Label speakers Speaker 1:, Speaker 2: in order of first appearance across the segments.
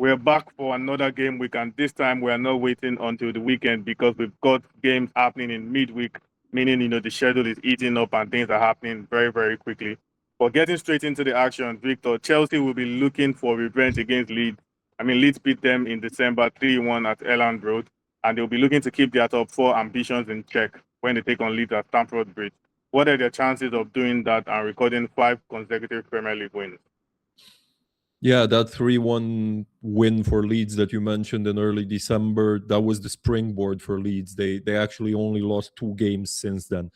Speaker 1: We're back for another game week, and this time we are not waiting until the weekend because we've got games happening in midweek, meaning the schedule is eating up and things are happening very, very quickly. But getting straight into the action, Victor, Chelsea will be looking for revenge against Leeds. I mean, Leeds beat them in December 3-1 at Elland Road, and they'll be looking to keep their top four ambitions in check when they take on Leeds at Stamford Bridge. What are their chances of doing that and recording 5 consecutive Premier League wins?
Speaker 2: Yeah, that 3-1 win for Leeds that you mentioned in early December, that was the springboard for Leeds. They actually only lost 2 games since then.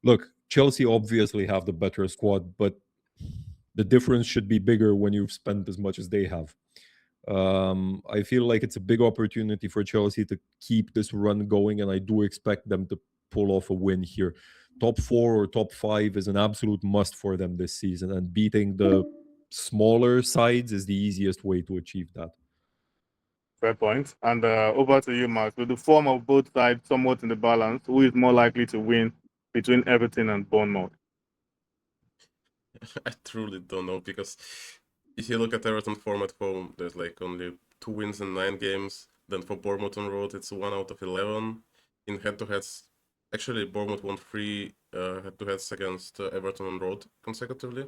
Speaker 2: Look, Chelsea obviously have the better squad, but the difference should be bigger when you've spent as much as they have. I feel like it's a big opportunity for Chelsea to keep this run going, and I do expect them to pull off a win here. Top 4 or top 5 is an absolute must for them this season, and beating the smaller sides is the easiest way to achieve that.
Speaker 1: Fair point. And over to you, Mark. With the form of both sides somewhat in the balance, who is more likely to win between Everton and Bournemouth?
Speaker 3: I truly don't know, because if you look at Everton form at home, there's like only 2 wins in 9 games. Then for Bournemouth on road, it's 1 out of 11. In head-to-heads, actually Bournemouth won 3 head-to-heads against Everton on road consecutively.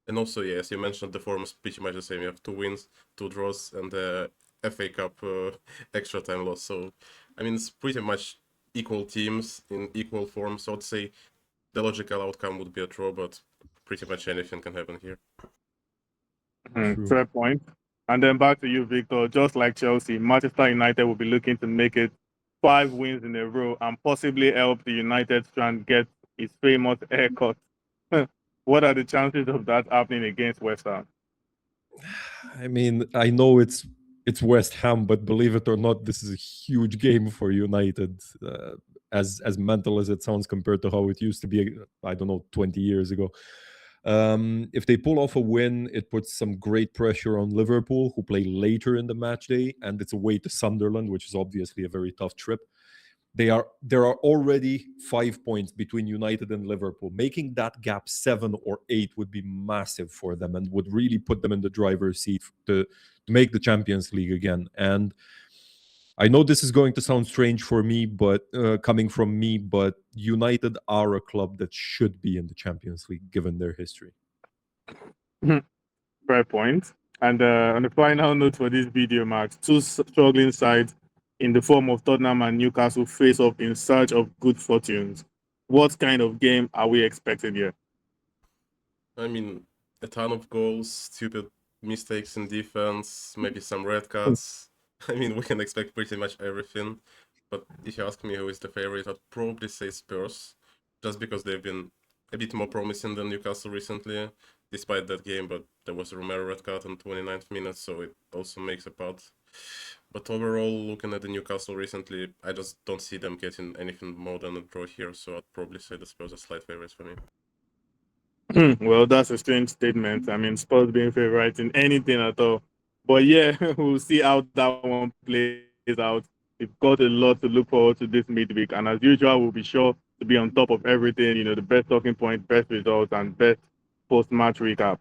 Speaker 3: And also, yeah, as you mentioned, the form is pretty much the same. You have 2 wins, 2 draws, and the FA Cup extra time loss. So, I mean, it's pretty much equal teams in equal form. So I'd say the logical outcome would be a draw, but pretty much anything can happen here.
Speaker 1: Fair point. And then back to you, Victor. Just like Chelsea, Manchester United will be looking to make it 5 wins in a row and possibly help the United strand get its famous haircut. What are the chances of that happening against West Ham?
Speaker 2: I mean, I know it's West Ham, but believe it or not, this is a huge game for United. As mental as it sounds compared to how it used to be, I don't know, 20 years ago. If they pull off a win, it puts some great pressure on Liverpool, who play later in the match day, and it's away to Sunderland, which is obviously a very tough trip. There are already 5 points between United and Liverpool. Making that gap 7 or 8 would be massive for them and would really put them in the driver's seat to make the Champions League again. And I know this is going to sound strange for me, but coming from me, but United are a club that should be in the Champions League given their history.
Speaker 1: Fair point. And on the final note for this video, Max, 2 struggling sides in the form of Tottenham and Newcastle face off in search of good fortunes. What kind of game are we expecting here?
Speaker 3: I mean, a ton of goals, stupid mistakes in defense, maybe some red cards. I mean, we can expect pretty much everything. But if you ask me who is the favorite, I'd probably say Spurs, just because they've been a bit more promising than Newcastle recently, despite that game. But there was a Romero red card in 29th minute, so it also makes a part. But overall, looking at the Newcastle recently, I just don't see them getting anything more than a draw here, so I'd probably say the Spurs are slight favorites for me.
Speaker 1: Well, that's a strange statement. I mean, Spurs being favorite in anything at all. But yeah, we'll see how that one plays out. We've got a lot to look forward to this midweek. And as usual, we'll be sure to be on top of everything, the best talking point, best results, and best post-match recap.